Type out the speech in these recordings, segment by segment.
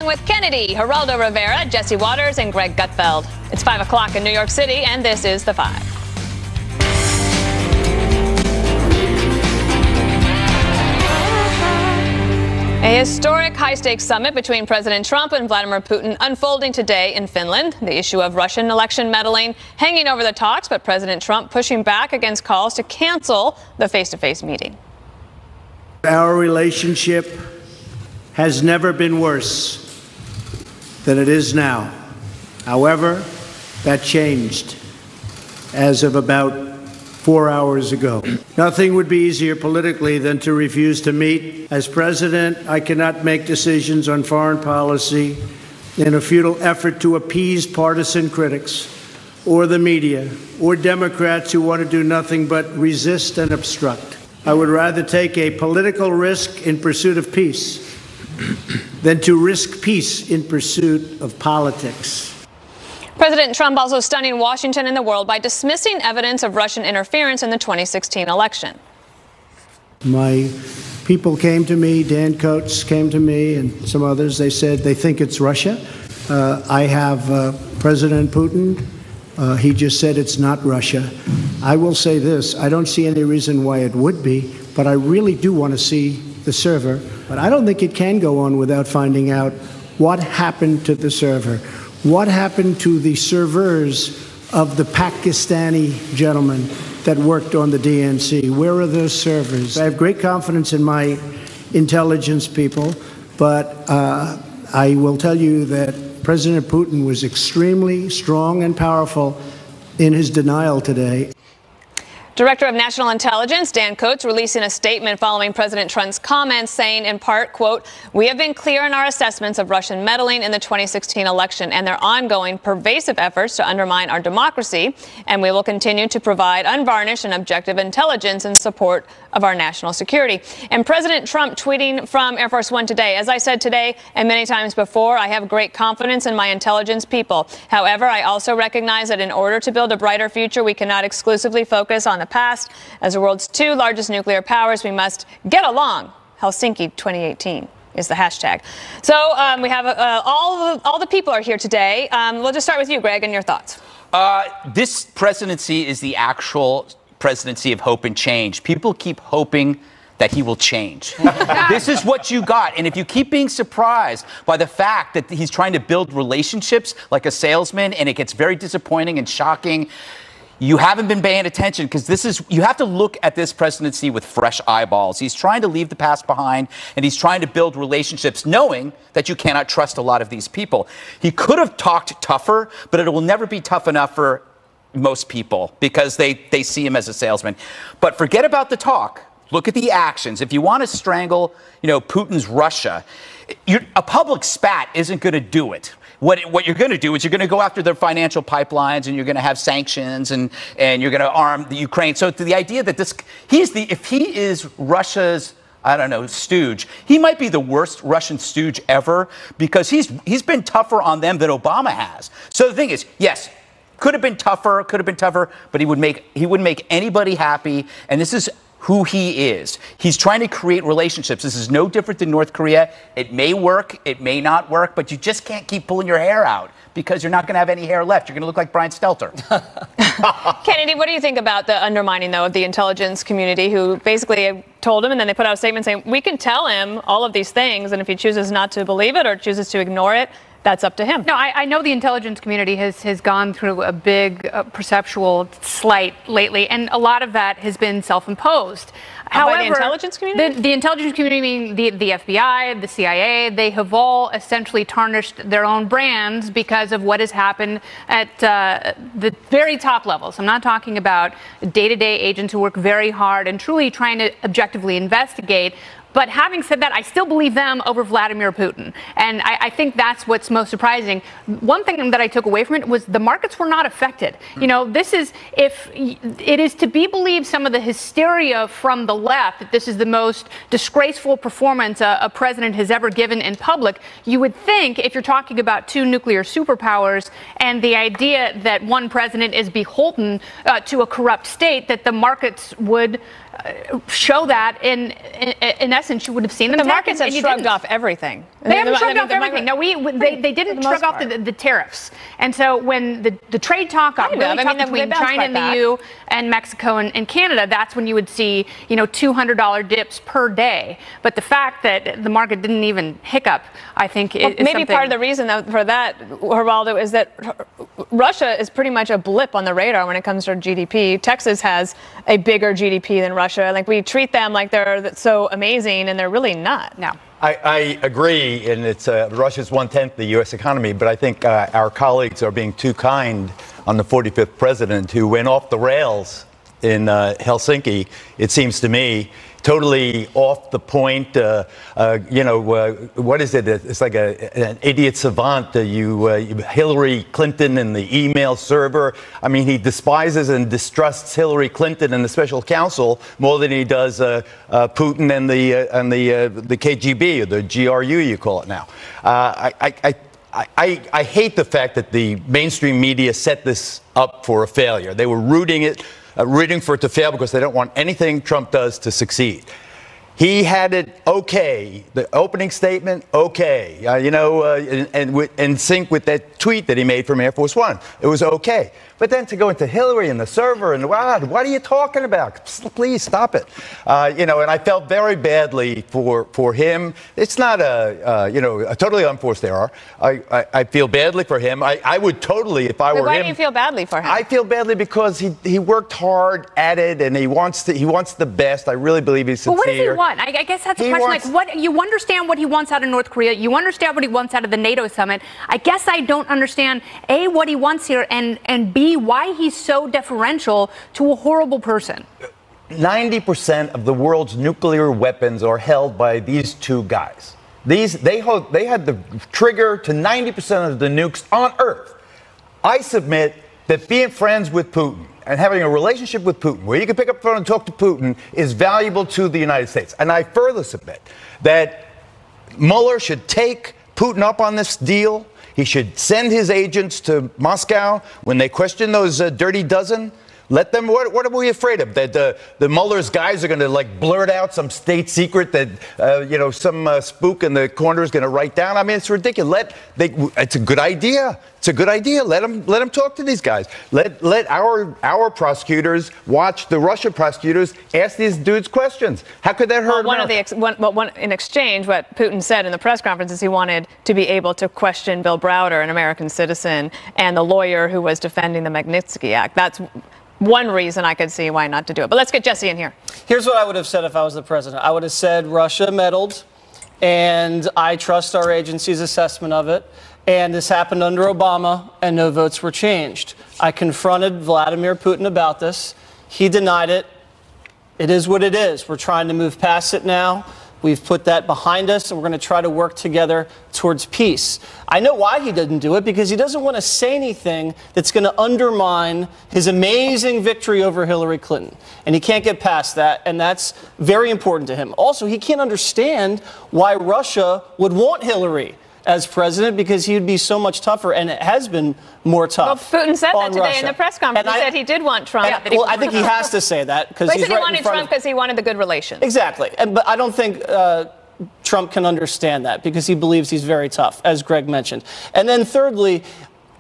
with Kennedy, Geraldo Rivera, Jesse Waters, and Greg Gutfeld. It's 5 o'clock in New York City, and this is The Five. A historic high-stakes summit between President Trump and Vladimir Putin unfolding today in Finland. The issue of Russian election meddling hanging over the talks, but President Trump pushing back against calls to cancel the face-to-face meeting. Our relationship has never been worse than it is now. However, that changed as of about 4 hours ago. Nothing would be easier politically than to refuse to meet. As president, I cannot make decisions on foreign policy in a futile effort to appease partisan critics or the media or Democrats who want to do nothing but resist and obstruct. I would rather take a political risk in pursuit of peace than to risk peace in pursuit of politics. President Trump also stunning Washington and the world by dismissing evidence of Russian interference in the 2016 election. My people came to me, Dan Coates came to me, and some others. They said they think it's Russia. I have President Putin. He just said it's not Russia. I will say this. I don't see any reason why it would be, but I really do want to see the server. But I don't think it can go on without finding out what happened to the server. What happened to the servers of the Pakistani gentleman that worked on the DNC? Where are those servers? I have great confidence in my intelligence people, but I will tell you that President Putin was extremely strong and powerful in his denial today. Director of National Intelligence Dan Coates releasing a statement following President Trump's comments saying, in part, quote, "We have been clear in our assessments of Russian meddling in the 2016 election and their ongoing pervasive efforts to undermine our democracy, and we will continue to provide unvarnished and objective intelligence in support of our national security." And President Trump tweeting from Air Force One today, "As I said today and many times before, I have great confidence in my intelligence people. However, I also recognize that in order to build a brighter future, we cannot exclusively focus on the past. As the world's two largest nuclear powers, we must get along. Helsinki 2018 is the hashtag." So we have all the people are here today. We'll just start with you, Greg, and your thoughts. This presidency is the actual presidency of hope and change. People keep hoping that he will change. This is what you got. And if you keep being surprised by the fact that he's trying to build relationships like a salesman and it gets very disappointing and shocking, you haven't been paying attention, because you have to look at this presidency with fresh eyeballs. He's trying to leave the past behind, and he's trying to build relationships knowing that you cannot trust a lot of these people. He could have talked tougher, but it will never be tough enough for most people because they see him as a salesman. But forget about the talk. Look at the actions. If you want to strangle, Putin's Russia, a public spat isn't going to do it. What you're going to do is you're going to go after their financial pipelines, and you're going to have sanctions, and you're going to arm the Ukraine. So to the idea that if he is Russia's, stooge, he might be the worst Russian stooge ever, because he's been tougher on them than Obama has. So the thing is, yes, could have been tougher, but he wouldn't make anybody happy. And this is who he is. He's trying to create relationships. This is no different than North Korea. It may work, it may not work, but you just can't keep pulling your hair out, because you're not going to have any hair left. You're going to look like Brian Stelter. Kennedy, what do you think about the undermining, though, of the intelligence community, who basically told him, and then they put out a statement saying, we can tell him all of these things, and if he chooses not to believe it or chooses to ignore it, that's up to him. No, I know the intelligence community has gone through a big perceptual slight lately, and a lot of that has been self-imposed. However, the intelligence community? The intelligence community, meaning the FBI, the CIA, they have all essentially tarnished their own brands because of what has happened at the very top levels. I'm not talking about day-to-day agents who work very hard and truly trying to objectively investigate. But having said that, I still believe them over Vladimir Putin. And I think that's what's most surprising. One thing that I took away from it was the markets were not affected. If it is to be believed, some of the hysteria from the left, that this is the most disgraceful performance a president has ever given in public, you would think, if you're talking about two nuclear superpowers and the idea that one president is beholden to a corrupt state, that the markets would show that in essence, you would have seen them. The markets have shrugged off everything. They haven't shrugged off everything. No, they didn't shrug off the tariffs. And so when the trade talk got really tough between China and the EU and Mexico and Canada, that's when you would see, $200 dips per day. But the fact that the market didn't even hiccup, I think, is maybe something. part of the reason for that, Geraldo, is that Russia is pretty much a blip on the radar when it comes to GDP. Texas has a bigger GDP than Russia. Like, we treat them like they're so amazing, and they're really not. No. I agree, and it's Russia's 1/10 the U.S. economy, but I think our colleagues are being too kind on the 45th president, who went off the rails in Helsinki, it seems to me, totally off the point. What is it? It's like an idiot savant. Hillary Clinton and the email server. I mean, he despises and distrusts Hillary Clinton and the special counsel more than he does Putin and the KGB, or the GRU, you call it now. I hate the fact that the mainstream media set this up for a failure. They were rooting for it to fail because they don't want anything Trump does to succeed. He had it okay. The opening statement, okay. In sync with that tweet that he made from Air Force One. It was okay. But then to go into Hillary and the server and what are you talking about? Please stop it. And I felt very badly for him. It's not a totally unforced error. I feel badly for him. I would totally, if I were him. Why do you feel badly for him? I feel badly because he worked hard at it, and he wants the best. I really believe he's sincere. Well, what does he want? I guess that's a question. What you understand what he wants out of North Korea. You understand what he wants out of the NATO summit. I guess I don't understand A, what he wants here, and B, why he's so deferential to a horrible person. 90% of the world's nuclear weapons are held by these two guys. They had the trigger to 90% of the nukes on Earth. I submit that being friends with Putin and having a relationship with Putin, where you can pick up the phone and talk to Putin, is valuable to the United States. And I further submit that Mueller should take Putin up on this deal. He should send his agents to Moscow when they question those dirty dozen. Let them. What are we afraid of? That the Mueller's guys are going to blurt out some state secret that some spook in the corner is going to write down. I mean, it's ridiculous. It's a good idea. It's a good idea. Let them talk to these guys. Let our prosecutors watch the Russia prosecutors ask these dudes questions. How could that hurt? In exchange, what Putin said in the press conference is he wanted to be able to question Bill Browder, an American citizen, and the lawyer who was defending the Magnitsky Act. That's one reason I could see why not to do it. But let's get Jesse in here. Here's what I would have said if I was the president. I would have said Russia meddled, and I trust our agency's assessment of it. And this happened under Obama, and no votes were changed. I confronted Vladimir Putin about this. He denied it. It is what it is. We're trying to move past it now. We've put that behind us, and we're going to try to work together towards peace. I know why he didn't do it, because he doesn't want to say anything that's going to undermine his amazing victory over Hillary Clinton. And he can't get past that, and that's very important to him. Also, he can't understand why Russia would want Hillary as president, because he would be so much tougher, and it has been more tough. Well, Putin said that today Russia. in the press conference. He said he did want Trump. I think he has to say that, because he said he wanted Trump because he wanted the good relations. Exactly, but I don't think Trump can understand that, because he believes he's very tough, as Greg mentioned. And then thirdly,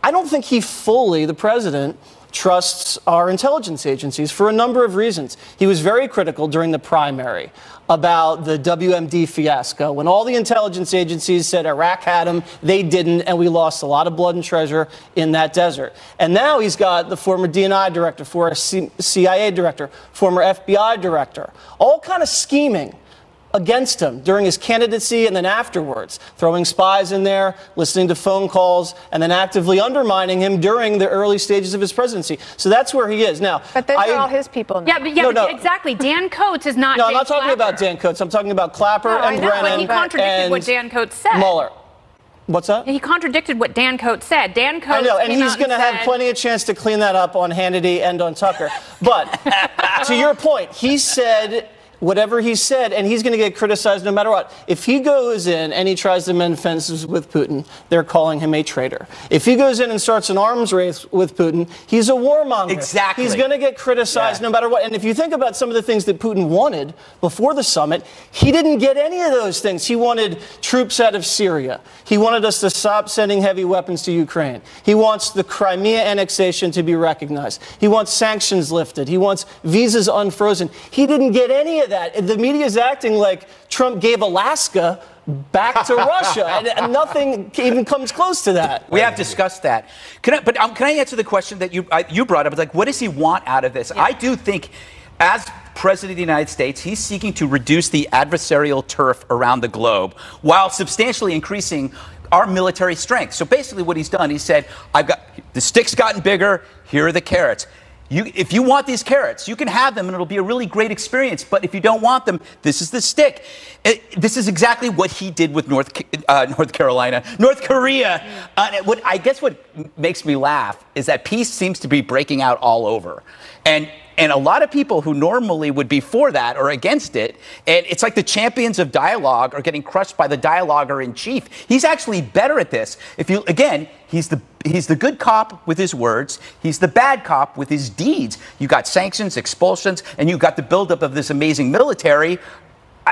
I don't think the president trusts our intelligence agencies for a number of reasons. He was very critical during the primary about the WMD fiasco. When all the intelligence agencies said Iraq had him, they didn't, and we lost a lot of blood and treasure in that desert. And now he's got the former DNI director, former CIA director, former FBI director, all kind of scheming against him during his candidacy and then afterwards, throwing spies in there, listening to phone calls, and then actively undermining him during the early stages of his presidency. So that's where he is now. But those are all his people now. Exactly. Dan Coates is not. No, I'm not talking about Dan Coates. I'm talking about Clapper and Brennan. But he contradicted what Dan Coates said. Mueller. What's that? He contradicted what Dan Coates said. Dan Coates. I know, and he's going to have plenty of chance to clean that up on Hannity and on Tucker. But to your point, he said whatever he said, and he's going to get criticized no matter what. If he goes in and he tries to mend fences with Putin, they're calling him a traitor. If he goes in and starts an arms race with Putin, he's a warmonger. Exactly. He's going to get criticized no matter what. And if you think about some of the things that Putin wanted before the summit, he didn't get any of those things. He wanted troops out of Syria. He wanted us to stop sending heavy weapons to Ukraine. He wants the Crimea annexation to be recognized. He wants sanctions lifted. He wants visas unfrozen. He didn't get any of that. The media is acting like Trump gave Alaska back to Russia, and nothing even comes close to that. We have discussed that. Can I answer the question that you brought up? It's like, what does he want out of this? Yeah. I do think, as President of the United States, he's seeking to reduce the adversarial turf around the globe while substantially increasing our military strength. So basically what he's done, he said, the stick's gotten bigger, here are the carrots. If you want these carrots, you can have them and it'll be a really great experience. But if you don't want them, this is the stick. This is exactly what he did with North Korea. What makes me laugh is that peace seems to be breaking out all over. And a lot of people who normally would be for that are against it. And it's like the champions of dialogue are getting crushed by the dialoguer in chief. He's actually better at this. He's the good cop with his words. He's the bad cop with his deeds. You got sanctions, expulsions, and you got the buildup of this amazing military.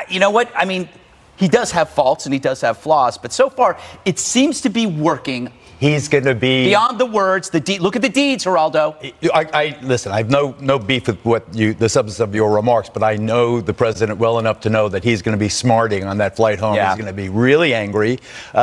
You know what? I mean, he does have faults and he does have flaws, but so far it seems to be working. He's going to be beyond the words. Look at the deeds, Geraldo. Listen, I have no beef with the substance of your remarks, but I know the president well enough to know that he's going to be smarting on that flight home. Yeah. He's going to be really angry.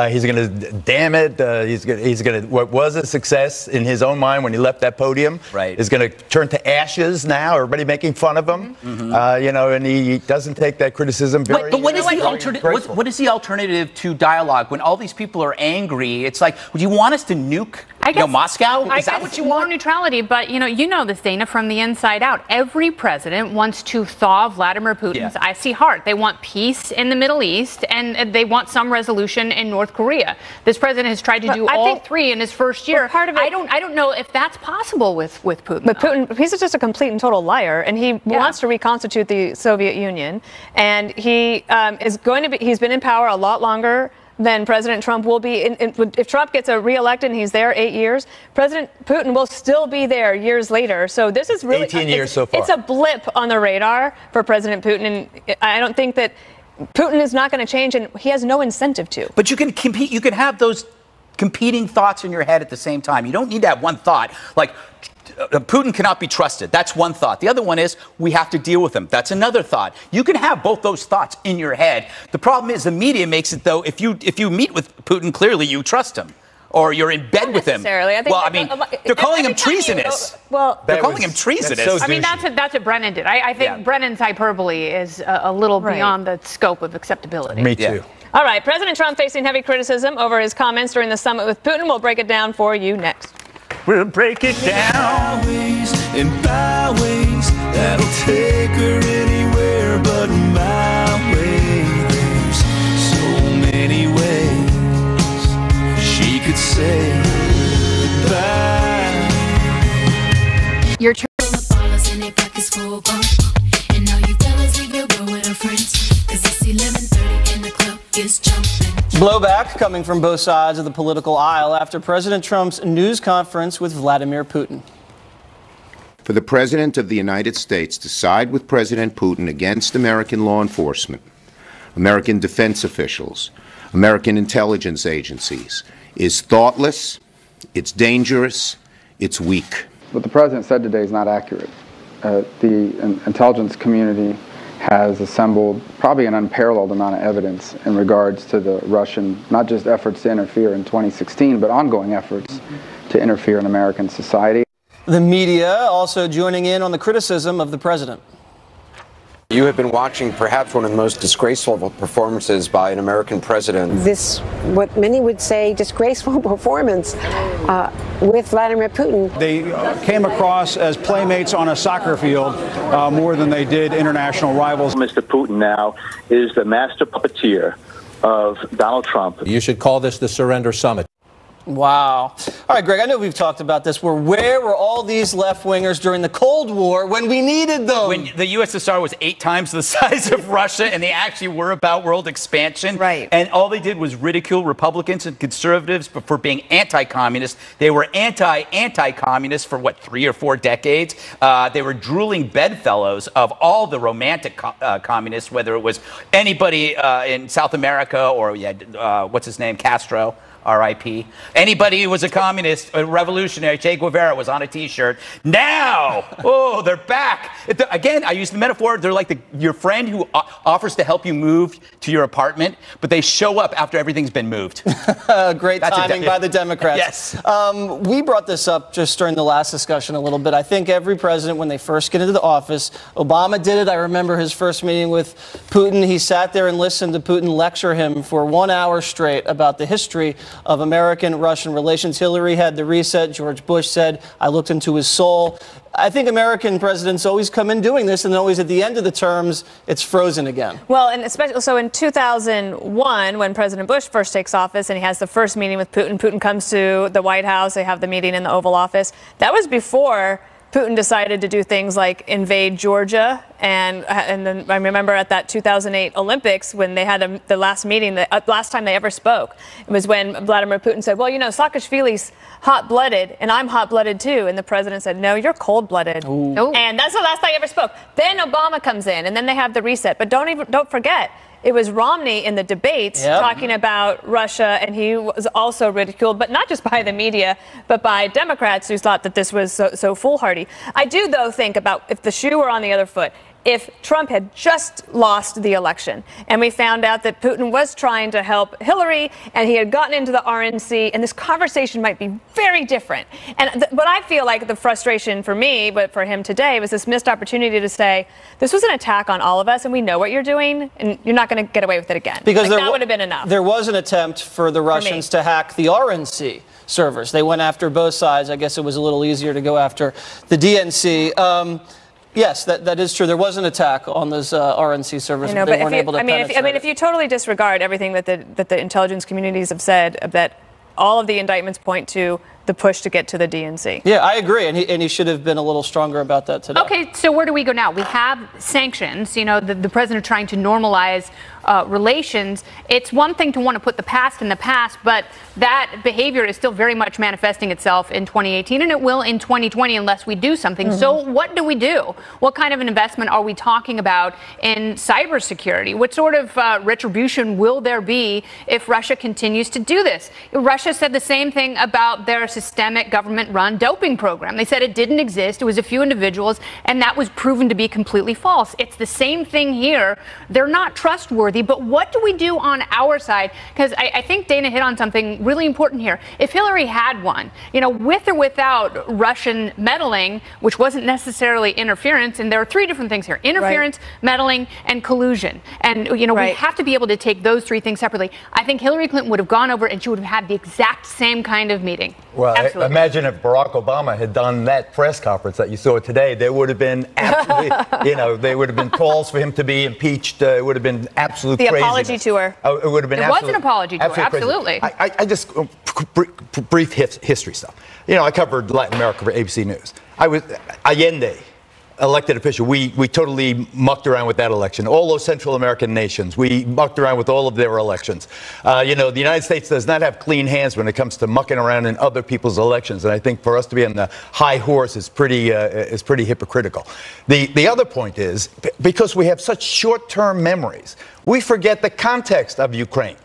He's going to, damn it. He's going to. What was a success in his own mind when he left that podium, right, is going to turn to ashes now. Everybody making fun of him. Mm-hmm. And he doesn't take that criticism very. But what is the alternative? What is the alternative to dialogue when all these people are angry? It's like, would you want us to nuke Moscow? Is that what you want? More neutrality, but you know this, Dana, from the inside out. Every president wants to thaw Vladimir Putin's icy heart. They want peace in the Middle East, and they want some resolution in North Korea. This president has tried to do all three in his first year. Part of it, I don't know if that's possible with Putin. But Putin, he's just a complete and total liar, and he wants to reconstitute the Soviet Union, and he is going to be. He's been in power a lot longer than President Trump will be. If Trump gets reelected and he's there 8 years, President Putin will still be there years later. So this is really 18 years so far. It's a blip on the radar for President Putin, and I don't think that Putin is not going to change, and he has no incentive to. But you can compete. You can have those competing thoughts in your head at the same time. You don't need to have one thought like Putin cannot be trusted. That's one thought. The other one is we have to deal with him. That's another thought. You can have both those thoughts in your head. The problem is the media makes it, though, if you meet with Putin, clearly you trust him. Or you're in bed with him. I think they're calling him treasonous. They're calling him treasonous. So I mean, that's what Brennan did. I think Brennan's hyperbole is a little beyond the scope of acceptability. Me too. Yeah. All right, President Trump facing heavy criticism over his comments during the summit with Putin. We'll break it down for you next. We'll break it down. And byways that'll take her anywhere but my way. There's so many ways she could say goodbye. Your turn. And now you fellas leave your girl with her friends. 'Cause it's 11:30 and the club is jumping. Blowback coming from both sides of the political aisle after President Trump's news conference with Vladimir Putin. For the President of the United States to side with President Putin against American law enforcement, American defense officials, American intelligence agencies is thoughtless, it's dangerous, it's weak. What the President said today is not accurate. The intelligence community has assembled probably an unparalleled amount of evidence in regards to the Russian, not just efforts to interfere in 2016, but ongoing efforts to interfere in American society. The media also joining in on the criticism of the president. You have been watching perhaps one of the most disgraceful performances by an American president. This, what many would say, disgraceful performance with Vladimir Putin. They came across as playmates on a soccer field more than they did international rivals. Mr. Putin now is the master puppeteer of Donald Trump. You should call this the Surrender Summit. Wow. All right, Greg, I know we've talked about this. Where were all these left-wingers during the Cold War when we needed them? When the USSR was 8 times the size of Russia and they actually were about world expansion. Right. And all they did was ridicule Republicans and conservatives for being anti-communist. They were anti-communist for, 3 or 4 decades. They were drooling bedfellows of all the romantic communists, whether it was anybody in South America or, what's his name, Castro. R.I.P. Anybody who was a communist, a revolutionary, Che Guevara was on a T-shirt. Now, they're back. Again, I use the metaphor. They're like your friend who offers to help you move to your apartment, but they show up after everything's been moved. Great timing by the Democrats. Yes. We brought this up just during the last discussion a little bit. I think every president, when they first get into the office, Obama did it. I remember his first meeting with Putin. He sat there and listened to Putin lecture him for 1 hour straight about the history of American-Russian relations. Hillary had the reset. George Bush said, I looked into his soul. I think American presidents always come in doing this, and then always at the end of the terms, it's frozen again. Well, and especially so in 2001, when President Bush first takes office and he has the first meeting with Putin, Putin comes to the White House. They have the meeting in the Oval Office. That was before Putin decided to do things like invade Georgia. And then I remember at that 2008 Olympics when they had the last meeting, the last time they ever spoke, it was when Vladimir Putin said, well, Saakashvili's hot-blooded and I'm hot-blooded too. And the president said, no, you're cold-blooded. And that's the last time he ever spoke. Then Obama comes in and then they have the reset. But don't forget, it was Romney in the debates talking about Russia, and he was also ridiculed, but not just by the media, but by Democrats who thought that this was so foolhardy. I do, though, think about if the shoe were on the other foot. If Trump had just lost the election and we found out that Putin was trying to help Hillary and he had gotten into the RNC, and this conversation might be very different. And what I feel like the frustration for me, but for him today, was this missed opportunity to say, this was an attack on all of us and we know what you're doing and you're not going to get away with it again. Because that would have been enough. There was an attempt for the Russians to hack the RNC servers. They went after both sides. I guess it was a little easier to go after the DNC. Yes, that is true. There was an attack on those RNC servers, but they weren't able to penetrate. If you totally disregard everything that the intelligence communities have said, that all of the indictments point to the push to get to the DNC. Yeah, I agree, and he should have been a little stronger about that today. Okay, so where do we go now? We have sanctions. The president trying to normalize relations. It's one thing to want to put the past in the past, but that behavior is still very much manifesting itself in 2018, and it will in 2020 unless we do something. So what do we do? What kind of an investment are we talking about in cybersecurity? What sort of retribution will there be if Russia continues to do this? Russia said the same thing about their systemic government-run doping program. They said it didn't exist. It was a few individuals, and that was proven to be completely false. It's the same thing here. They're not trustworthy. But what do we do on our side? Because I think Dana hit on something really important here. If Hillary had won, with or without Russian meddling, which wasn't necessarily interference, and there are 3 different things here: interference, meddling, and collusion. And we have to be able to take those 3 things separately. I think Hillary Clinton would have gone over and she would have had the exact same kind of meeting. Well, imagine if Barack Obama had done that press conference that you saw today. There would have been absolutely, there would have been calls for him to be impeached. It would have been absolute the craziness. Apology tour. It would have been. It was an apology tour. Absolutely. I just brief history stuff. I covered Latin America for ABC News. I was Allende, elected official. We totally mucked around with that election. All those Central American nations, we mucked around with all of their elections. The United States does not have clean hands when it comes to mucking around in other people's elections, and I think for us to be on the high horse is pretty hypocritical. The other point is, because we have such short-term memories, we forget the context of Ukraine.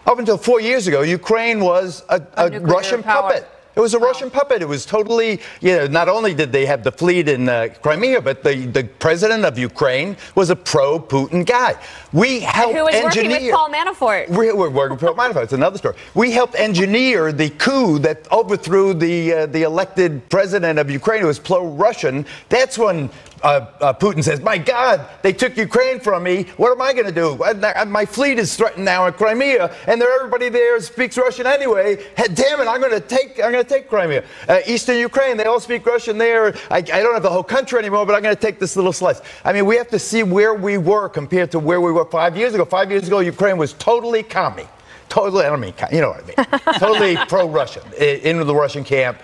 Up until 4 years ago, Ukraine was a Russian puppet. It was a Russian puppet. It was totally, not only did they have the fleet in Crimea, but the president of Ukraine was a pro-Putin guy. We helped engineer. Who was working with Paul Manafort. We're working with Paul Manafort. It's another story. We helped engineer the coup that overthrew the elected president of Ukraine, who was pro-Russian. That's when Putin says, my God, they took Ukraine from me. What am I going to do? My fleet is threatened now in Crimea, and everybody there speaks Russian anyway. Damn it, I'm going to take Crimea. Eastern Ukraine, they all speak Russian there. I don't have the whole country anymore, but I'm going to take this little slice. I mean, we have to see where we were compared to where we were 5 years ago. 5 years ago, Ukraine was totally commie. totally, I don't mean, you know what I mean, totally pro-Russian, into the Russian camp.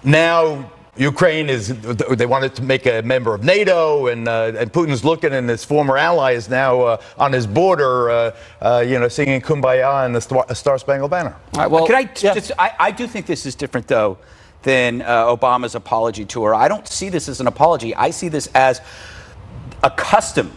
Now, Ukraine they wanted to make a member of NATO, and Putin's looking, and his former ally is now on his border, singing Kumbaya and the Star-Spangled Banner. All right, well, I do think this is different, though, than Obama's apology tour. I don't see this as an apology. I see this as a custom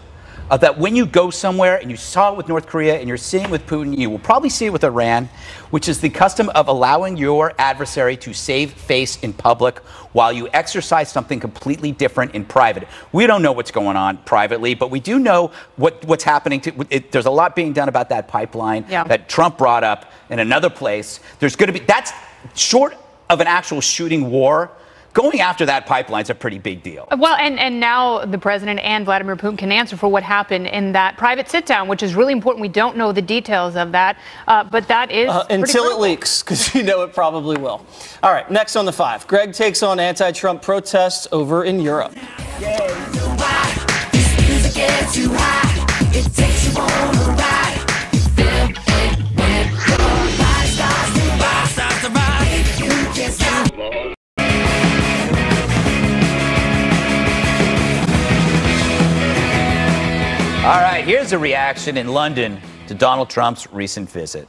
that when you go somewhere, and you saw it with North Korea, and you're seeing it with Putin, you will probably see it with Iran, which is the custom of allowing your adversary to save face in public while you exercise something completely different in private. We don't know what's going on privately, but we do know what's happening. There's a lot being done about that pipeline that Trump brought up in another place. There's going to be, that's short of an actual shooting war. Going after that pipeline is a pretty big deal. Well, and now the president and Vladimir Putin can answer for what happened in that private sit-down, which is really important. We don't know the details of that, but that is until it leaks, because you know it probably will. All right, next on the 5. Greg takes on anti-Trump protests over in Europe. All right, here's a reaction in London to Donald Trump's recent visit.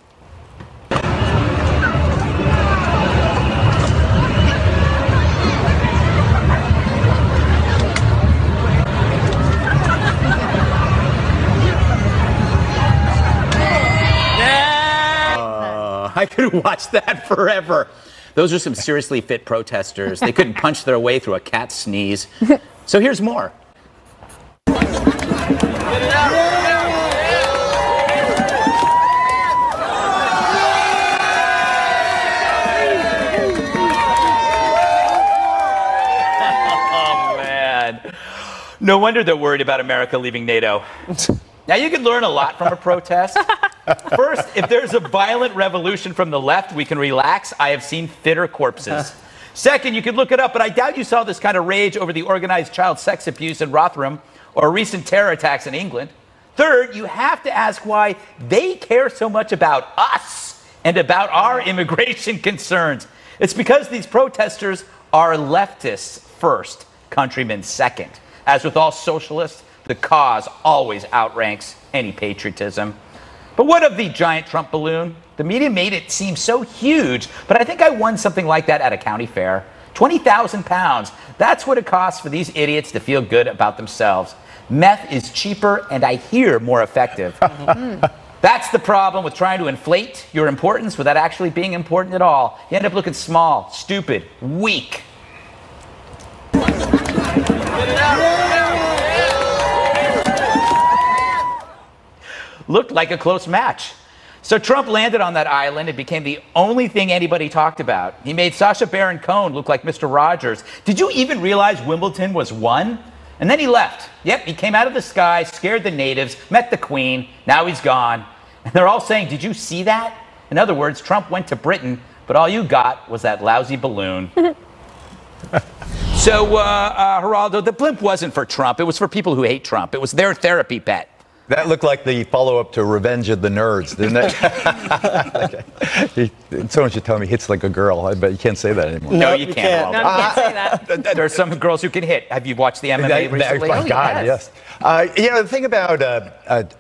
I could watch that forever. Those are some seriously fit protesters. They couldn't punch their way through a cat's sneeze. So here's more. No wonder they're worried about America leaving NATO. Now, you can learn a lot from a protest. First, if there's a violent revolution from the left, we can relax. I have seen fitter corpses. Second, you can look it up, but I doubt you saw this kind of rage over the organized child sex abuse in Rotherham or recent terror attacks in England. Third, you have to ask why they care so much about us and about our immigration concerns. It's because these protesters are leftists first, countrymen second. As with all socialists, the cause always outranks any patriotism. But what of the giant Trump balloon? The media made it seem so huge, but I think I won something like that at a county fair. 20,000 pounds. That's what it costs for these idiots to feel good about themselves. Meth is cheaper and I hear more effective. That's the problem with trying to inflate your importance without actually being important at all. You end up looking small, stupid, weak. Looked like a close match. So Trump landed on that island. It became the only thing anybody talked about. He made Sacha Baron Cohen look like Mr. Rogers. Did you even realize Wimbledon was won? And then he left. Yep, he came out of the sky, scared the natives, met the Queen. Now he's gone. And they're all saying, did you see that? In other words, Trump went to Britain, but all you got was that lousy balloon. So, Geraldo, the blimp wasn't for Trump. It was for people who hate Trump. It was their therapy pet. That looked like the follow-up to Revenge of the Nerds, didn't it? Someone should tell me he hits like a girl, but you can't say that anymore. No, you can't. No, you can't say that. There are some girls who can hit. Have you watched the MMA recently? My God, yes. The thing about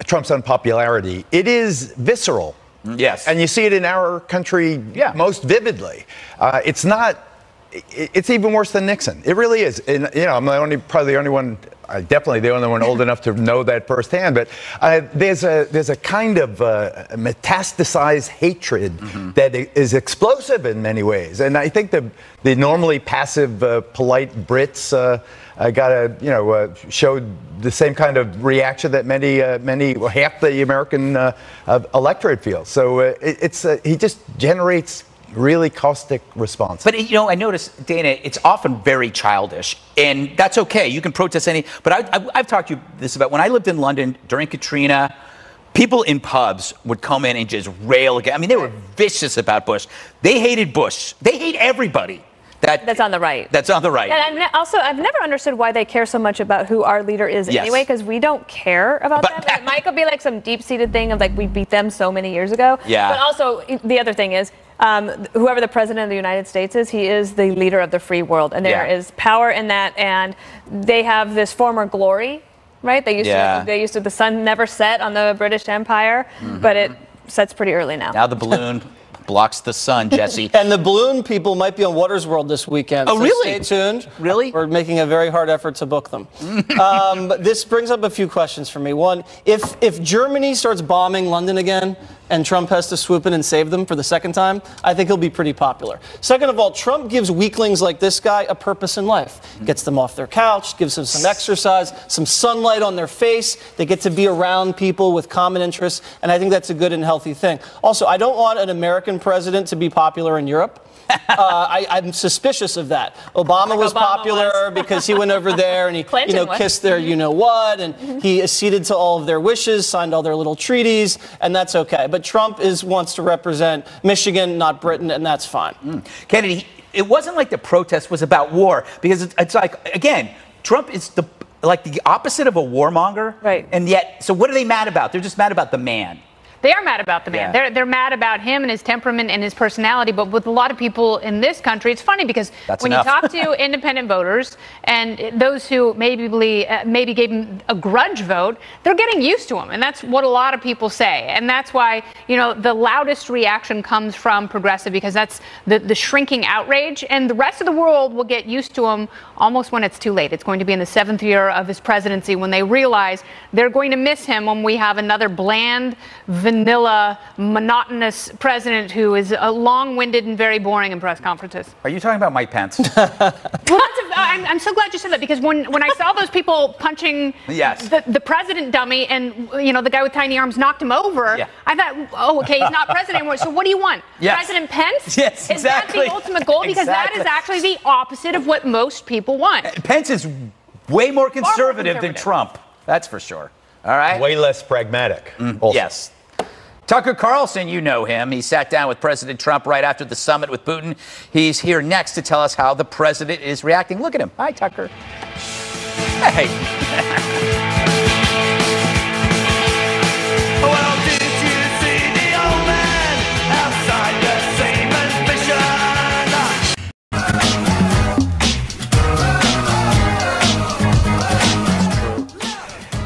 Trump's unpopularity, it is visceral. Yes. And you see it in our country most vividly. It's even worse than Nixon. It really is. And, I'm probably the only one, definitely the only one old enough to know that firsthand. But there's a kind of metastasized hatred that is explosive in many ways. And I think the normally passive, polite Brits showed the same kind of reaction that half the American electorate feels. So he just generates really caustic response. But, I notice, Dana, it's often very childish, and that's okay. You can protest but I've talked to you this about when I lived in London during Katrina, people in pubs would come in and just rail again. I mean, they were vicious about Bush. They hated Bush. They hate everybody. That's on the right. That's on the right. And also, I've never understood why they care so much about who our leader is anyway, because we don't care about that. It might be like some deep-seated thing of like we beat them so many years ago. Yeah. But also, the other thing is, whoever the president of the United States is, he is the leader of the free world, and there is power in that. And they have this former glory, right? They used to. The sun never set on the British Empire, but it sets pretty early now. Now the balloon blocks the sun, Jesse. And the balloon people might be on Water's World this weekend. Oh, so really? Stay tuned. Really? We're making a very hard effort to book them. But this brings up a few questions for me. One, if Germany starts bombing London again and Trump has to swoop in and save them for the second time, I think he'll be pretty popular. Second of all, Trump gives weaklings like this guy a purpose in life. Gets them off their couch, gives them some exercise, some sunlight on their face. They get to be around people with common interests, and I think that's a good and healthy thing. Also, I don't want an American president to be popular in Europe. I'm suspicious of that. Obama was popular because he went over there and he kissed their you-know-what, and he acceded to all of their wishes, signed all their little treaties, and that's okay. But Trump wants to represent Michigan, not Britain, and that's fine. Kennedy, it wasn't like the protest was about war, because it's like, again, Trump is the opposite of a warmonger. Right. And yet, so what are they mad about? They're just mad about the man. They are mad about the man. Yeah. They're mad about him and his temperament and his personality. But with a lot of people in this country, it's funny because when you talk to independent voters and those who maybe gave him a grudge vote, they're getting used to him. And that's what a lot of people say. And that's why, the loudest reaction comes from progressive, because that's the shrinking outrage. And the rest of the world will get used to him almost when it's too late. It's going to be in the 7th year of his presidency when they realize they're going to miss him when we have another bland, vanilla, monotonous president who is long-winded and very boring in press conferences. Are you talking about Mike Pence? Well, I'm so glad you said that, because when I saw those people punching the president dummy and the guy with tiny arms knocked him over, I thought, oh, okay, he's not president anymore. So what do you want? President Pence? Yes, exactly. Is that the ultimate goal? Because that is actually the opposite of what most people want. Pence is way more conservative than Trump. That's for sure. All right. Way less pragmatic. Yes. Tucker Carlson, you know him. He sat down with President Trump right after the summit with Putin. He's here next to tell us how the president is reacting. Look at him. Hi, Tucker. Hey. Well, did you see the old man outside the Siemens mission?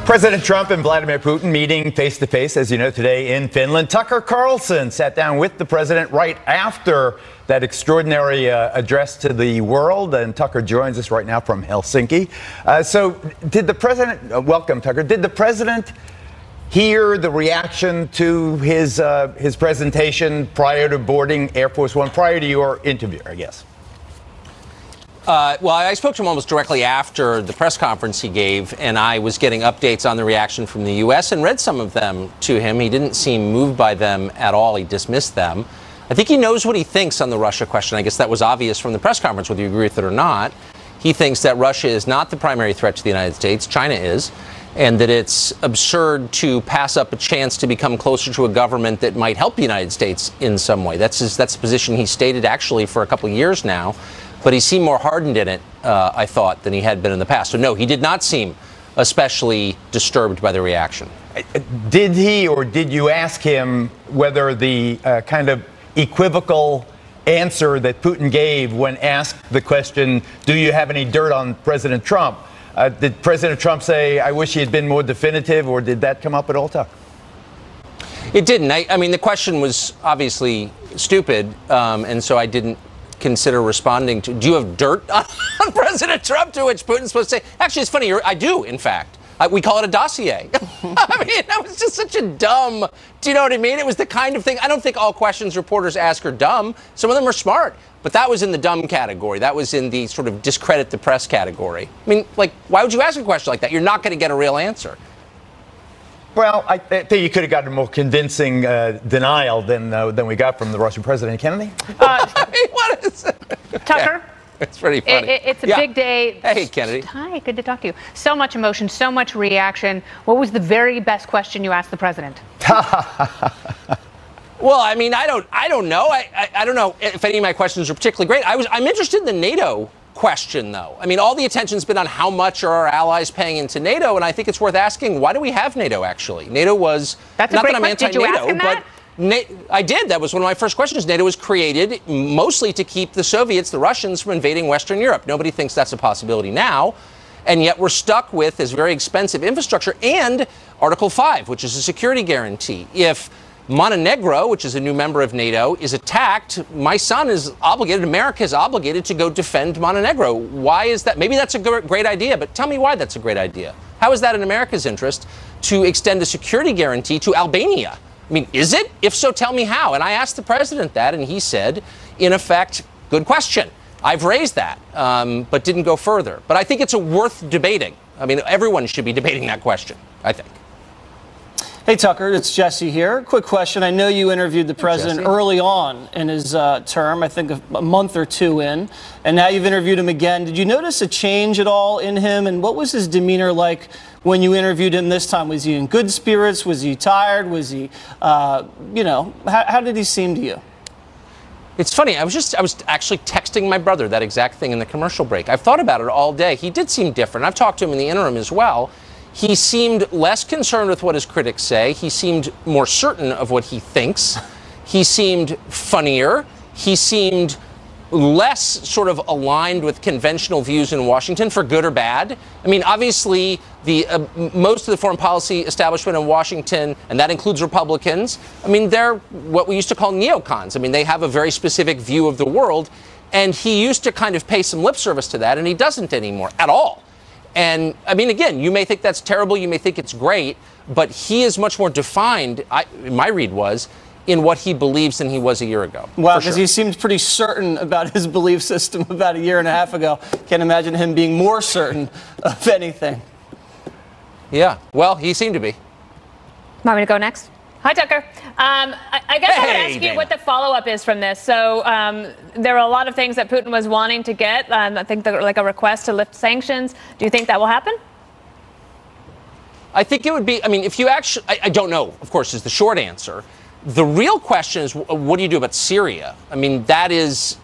President Trump and Vladimir Putin meeting face-to-face, as you know, today in Finland. Tucker Carlson sat down with the president right after that extraordinary address to the world, and Tucker joins us right now from Helsinki. So did the president, welcome Tucker, did the president hear the reaction to his presentation prior to boarding Air Force One, prior to your interview, I guess? Well, I spoke to him almost directly after the press conference he gave, and I was getting updates on the reaction from the U.S. and read some of them to him. He didn't seem moved by them at all. He dismissed them. I think he knows what he thinks on the Russia question. I guess that was obvious from the press conference, whether you agree with it or not. He thinks that Russia is not the primary threat to the United States. China is. And that it's absurd to pass up a chance to become closer to a government that might help the United States in some way. That's the position he stated actually for a couple of years now. But he seemed more hardened in it, I thought, than he had been in the past. So, no, he did not seem especially disturbed by the reaction. Did he, or did you ask him whether the kind of equivocal answer that Putin gave when asked the question, do you have any dirt on President Trump? Did President Trump say, I wish he had been more definitive, or did that come up at all, Tuck? It didn't. I mean, the question was obviously stupid, and so I didn't consider responding to, do you have dirt on President Trump? To which Putin's supposed to say, actually, it's funny, I do, in fact. We call it a dossier. I mean, that was just such a dumb, do you know what I mean? It was the kind of thing, I don't think all questions reporters ask are dumb. Some of them are smart, but that was in the dumb category. That was in the sort of discredit the press category. I mean, like, why would you ask a question like that? You're not going to get a real answer. Well, I think you could have gotten a more convincing denial than we got from the Russian president. Kennedy? What is it? Tucker? It's pretty funny. It's a big day. Hey, Kennedy. Hi, good to talk to you. So much emotion, so much reaction. What was the very best question you asked the president? Well, I mean, I don't know. I don't know if any of my questions are particularly great. I'm interested in the NATO question, though. I mean, all the attention's been on how much are our allies paying into NATO, and I think it's worth asking, why do we have NATO, actually? NATO was, That's not a great that I'm question. Did you ask anti-NATO, him that? but I did. That was one of my first questions. NATO was created mostly to keep the Soviets, the Russians, from invading Western Europe. Nobody thinks that's a possibility now. And yet we're stuck with this very expensive infrastructure and Article 5, which is a security guarantee. If Montenegro, which is a new member of NATO, is attacked, my son is obligated, America is obligated to go defend Montenegro. Why is that? Maybe that's a great idea, but tell me why that's a great idea. How is that in America's interest to extend a security guarantee to Albania? I mean, is it? If so, tell me how. And I asked the president that, and he said, in effect, good question. I've raised that, but didn't go further. But I think it's worth debating. I mean, everyone should be debating that question, I think. Hey, Tucker, it's Jesse here. Quick question. I know you interviewed the president early on in his term, I think a month or two in, and now you've interviewed him again. Did you notice a change at all in him, and what was his demeanor like when you interviewed him this time? Was he in good spirits? Was he tired? Was he, how did he seem to you? It's funny. I was actually texting my brother that exact thing in the commercial break. I've thought about it all day. He did seem different. I've talked to him in the interim as well. He seemed less concerned with what his critics say. He seemed more certain of what he thinks. He seemed funnier. He seemed less sort of aligned with conventional views in Washington, for good or bad. I mean, obviously, most of the foreign policy establishment in Washington, and that includes Republicans, I mean, they're what we used to call neocons. I mean, they have a very specific view of the world, and he used to kind of pay some lip service to that, and he doesn't anymore at all. And, I mean, again, you may think that's terrible, you may think it's great, but he is much more defined, my read was, in what he believes than he was a year ago. Wow, because he seemed pretty certain about his belief system about a year and a half ago. Can't imagine him being more certain of anything. Yeah, well, he seemed to be. Want me to go next? Hi, Tucker. I guess I would ask you what the follow-up is from this. So there are a lot of things that Putin was wanting to get. I think like a request to lift sanctions. Do you think that will happen? I think it would be, I mean, if you actually, I don't know, of course, is the short answer. The real question is, what do you do about Syria? I mean, that is,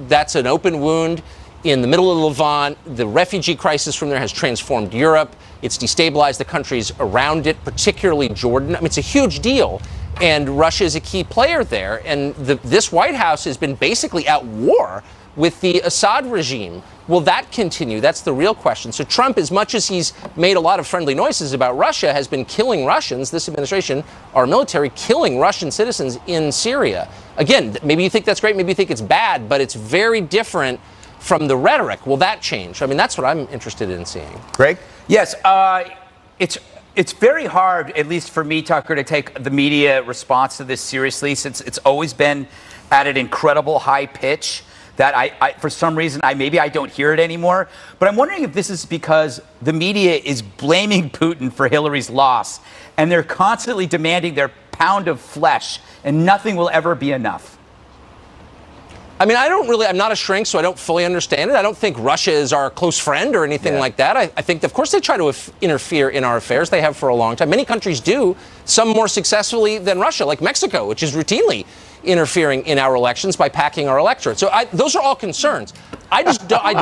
that's an open wound in the middle of Levant. The refugee crisis from there has transformed Europe. It's destabilized the countries around it, particularly Jordan. I mean, it's a huge deal. And Russia is a key player there. And this White House has been basically at war with the Assad regime. Will that continue? That's the real question. So Trump, as much as he's made a lot of friendly noises about Russia, has been killing Russians, this administration, our military, killing Russian citizens in Syria. Again, maybe you think that's great, maybe you think it's bad, but it's very different from the rhetoric. Will that change? I mean, that's what I'm interested in seeing. Greg? Yes, it's very hard, at least for me, Tucker, to take the media response to this seriously, since it's always been at an incredible high pitch that I for some reason, maybe I don't hear it anymore. But I'm wondering if this is because the media is blaming Putin for Hillary's loss, and they're constantly demanding their pound of flesh, and nothing will ever be enough. I mean, I'm not a shrink, so I don't fully understand it. I don't think Russia is our close friend or anything like that. I think, of course, they try to interfere in our affairs. They have for a long time. Many countries do, some more successfully than Russia, like Mexico, which is routinely interfering in our elections by packing our electorate. So those are all concerns. I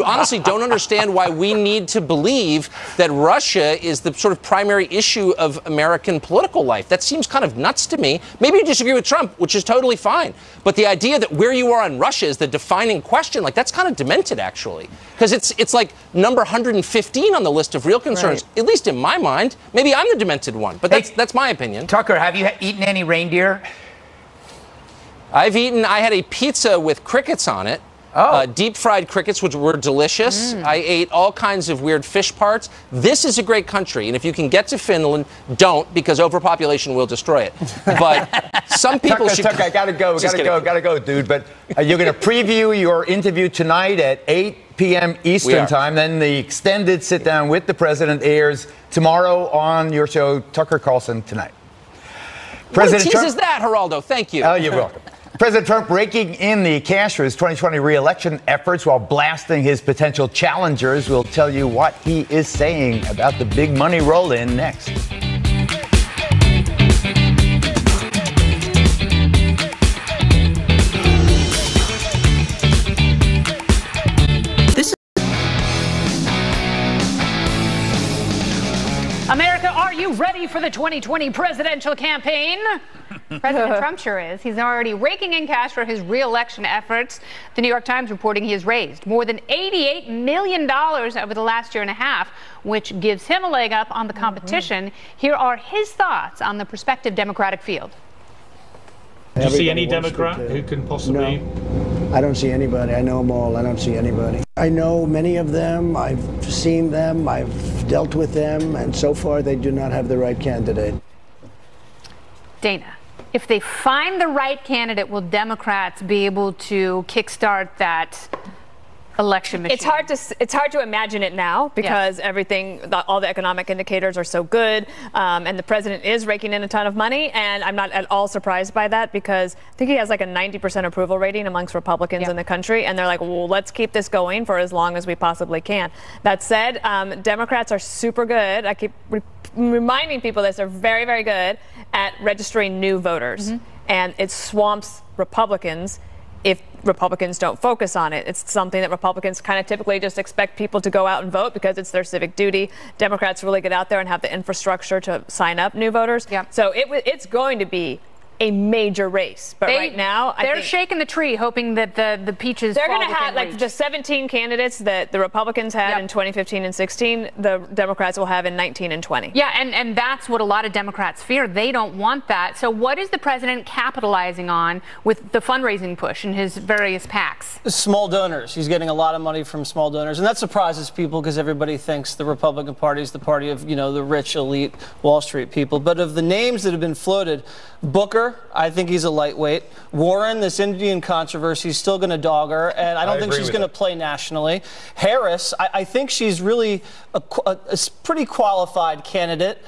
honestly don't understand why we need to believe that Russia is the sort of primary issue of American political life. That seems kind of nuts to me. Maybe you disagree with Trump, which is totally fine. But the idea that where you are on Russia is the defining question, like that's kind of demented, actually. Because it's like number 115 on the list of real concerns, at least in my mind. Maybe I'm the demented one, but that's my opinion. Tucker, have you eaten any reindeer? I had a pizza with crickets on it. Deep fried crickets, which were delicious. I ate all kinds of weird fish parts. This is a great country, and if you can get to Finland, don't, because overpopulation will destroy it. But some people should. Tucker, I gotta go, dude. But you're going to preview your interview tonight at 8 p.m. Eastern time. Then the extended sit down with the president airs tomorrow on your show, Tucker Carlson Tonight. President Trump is that, Geraldo? Thank you. Oh, you're welcome. President Trump raking in the cash for his 2020 re-election efforts while blasting his potential challengers. We'll tell you what he is saying about the big money roll-in next. for the 2020 presidential campaign? President Trump sure is. He's already raking in cash for his re-election efforts. The New York Times reporting he has raised more than $88 million over the last year and a half, which gives him a leg up on the competition. Here are his thoughts on the prospective Democratic field. Do you see any Democrat who can possibly... No, I don't see anybody. I know them all. I don't see anybody. I know many of them. I've seen them. I've dealt with them. And so far, they do not have the right candidate. Dana, if they find the right candidate, will Democrats be able to kickstart that election machine? It's hard to imagine it now because all the economic indicators are so good, and the president is raking in a ton of money, and I'm not at all surprised by that because I think he has like a 90% approval rating amongst Republicans in the country, and they're like, well, let's keep this going for as long as we possibly can. That said, Democrats are super good. I keep reminding people this. They're very, very good at registering new voters, and it swamps Republicans if Republicans don't focus on it. It's something that Republicans kind of typically just expect people to go out and vote because it's their civic duty. Democrats really get out there and have the infrastructure to sign up new voters. So it's going to be a major race. But right now, they're shaking the tree, hoping that the peaches. They're going to have like the 17 candidates that the Republicans had in 2015 and 16. The Democrats will have in 19 and 20. Yeah, and that's what a lot of Democrats fear. They don't want that. So what is the president capitalizing on with the fundraising push in his various PACs? Small donors. He's getting a lot of money from small donors, and that surprises people because everybody thinks the Republican Party is the party of, you know, the rich elite Wall Street people. But of the names that have been floated, Booker, I think he's a lightweight. Warren, this Indian controversy, is still going to dog her, and I don't think she's going to play nationally. Harris, I think she's really a pretty qualified candidate.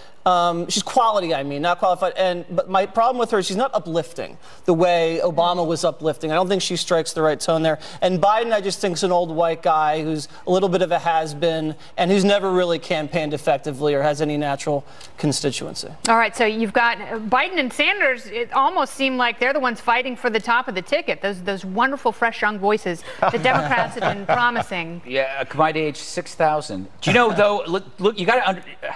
She's quality, I mean, not qualified. But my problem with her is she's not uplifting the way Obama was uplifting. I don't think she strikes the right tone there. And Biden, I just think, is an old white guy who's a little bit of a has-been and who's never really campaigned effectively or has any natural constituency. All right, so you've got Biden and Sanders. It almost seem like they're the ones fighting for the top of the ticket. Those wonderful, fresh, young voices the Democrats have been promising. Yeah, combined age 6,000. Do you know, though, look, you got to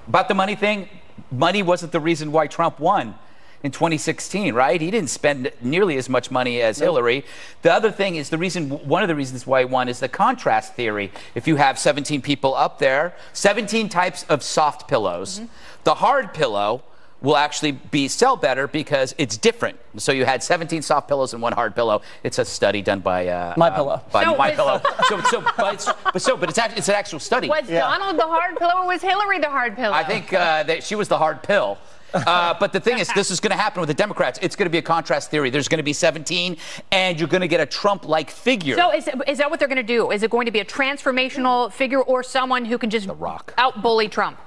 about the money thing, money wasn't the reason why Trump won in 2016, right? He didn't spend nearly as much money as Hillary. The other thing is one of the reasons why he won is the contrast theory. If you have 17 people up there, 17 types of soft pillows, the hard pillow will actually sell better because it's different. So you had 17 soft pillows and one hard pillow. It's a study done by My Pillow. My Pillow. But it's an actual study. Was Donald the hard pillow or was Hillary the hard pillow? I think that she was the hard pill. But the thing is, this is going to happen with the Democrats. It's going to be a contrast theory. There's going to be 17, and you're going to get a Trump-like figure. So is that what they're going to do? Is it going to be a transformational figure or someone who can just out-bully Trump?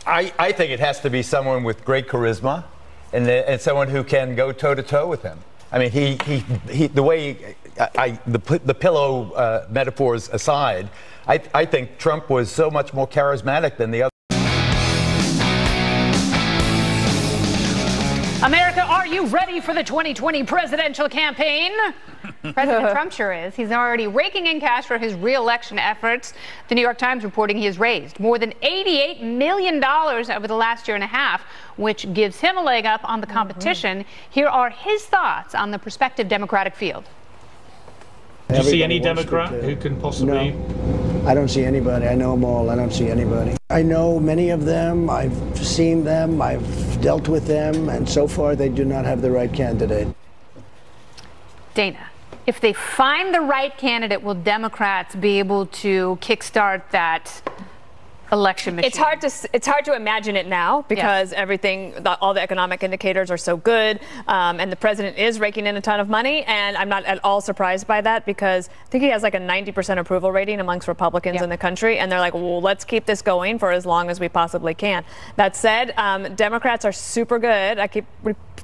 I think it has to be someone with great charisma and someone who can go toe-to-toe with him. I mean, the way the pillow metaphors aside, I think Trump was so much more charismatic than the other. America, are you ready for the 2020 presidential campaign? President Trump sure is. He's already raking in cash for his re-election efforts. The New York Times reporting he has raised more than $88 million over the last year and a half, which gives him a leg up on the competition. Here are his thoughts on the prospective Democratic field. Do you see any Democrat who can possibly... No, I don't see anybody. I know them all. I don't see anybody. I know many of them. I've seen them. I've dealt with them. And so far, they do not have the right candidate. Dana, if they find the right candidate, will Democrats be able to kickstart that election machine? It's hard to imagine it now because all the economic indicators are so good, and the president is raking in a ton of money, and I'm not at all surprised by that because I think he has like a 90% approval rating amongst Republicans in the country, and they're like, well, let's keep this going for as long as we possibly can. That said, Democrats are super good. I keep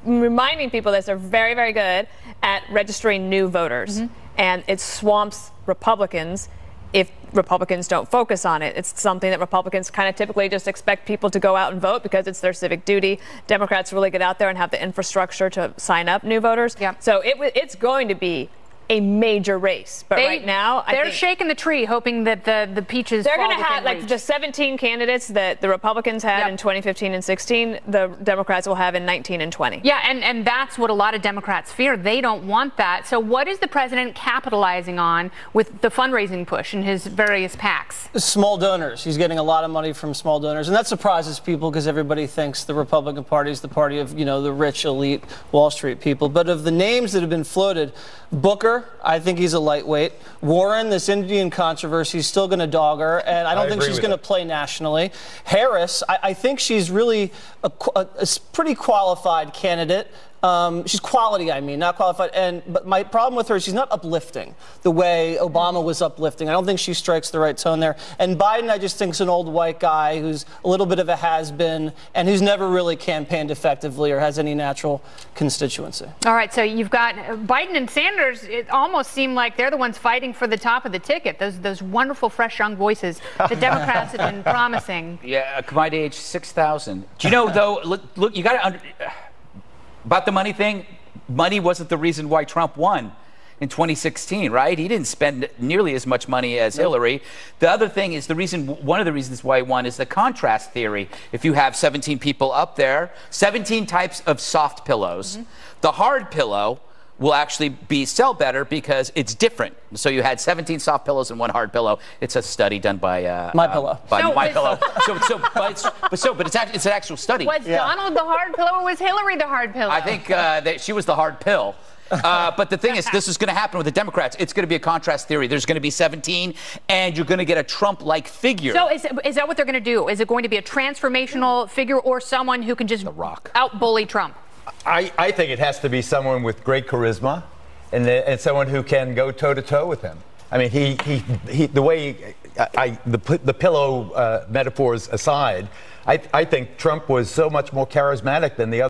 reminding people this. They're very, very good at registering new voters, and it swamps Republicans if Republicans don't focus on it. It's something that Republicans kind of typically just expect people to go out and vote because it's their civic duty. Democrats really get out there and have the infrastructure to sign up new voters. So it's going to be a major race. But right now, they're shaking the tree, hoping that the peaches. They're going to have like the 17 candidates that the Republicans had in 2015 and 16. The Democrats will have in 19 and 20. Yeah, and that's what a lot of Democrats fear. They don't want that. So what is the president capitalizing on with the fundraising push in his various PACs? Small donors. He's getting a lot of money from small donors, and that surprises people because everybody thinks the Republican Party is the party of, the rich, elite Wall Street people. But of the names that have been floated, Booker, I think he's a lightweight. Warren, this Indian controversy, is still going to dog her, and I don't think she's going to play nationally. Harris, I think she's really a pretty qualified candidate. She's quality, not qualified. But my problem with her is she's not uplifting the way Obama was uplifting. I don't think she strikes the right tone there. And Biden, I just think, is an old white guy who's a little bit of a has-been and who's never really campaigned effectively or has any natural constituency. All right, so you've got Biden and Sanders. It almost seem like they're the ones fighting for the top of the ticket. Those wonderful, fresh, young voices the Democrats have been promising. Yeah, combined age 6,000. Do you know, though, look, you got to about the money thing, money wasn't the reason why Trump won in 2016, right? He didn't spend nearly as much money as Hillary. The other thing is one of the reasons why he won is the contrast theory. If you have 17 people up there, 17 types of soft pillows, the hard pillow will actually sell better because it's different. So you had 17 soft pillows and one hard pillow. It's a study done by My Pillow. But it's an actual study. Was Donald the hard pillow or was Hillary the hard pillow? I think that she was the hard pill. But the thing is, this is going to happen with the Democrats. It's going to be a contrast theory. There's going to be 17, and you're going to get a Trump-like figure. So is that what they're going to do? Is it going to be a transformational figure or someone who can just out-bully Trump? I think it has to be someone with great charisma and someone who can go toe-to-toe with him. I mean, the pillow metaphors aside, I think Trump was so much more charismatic than the other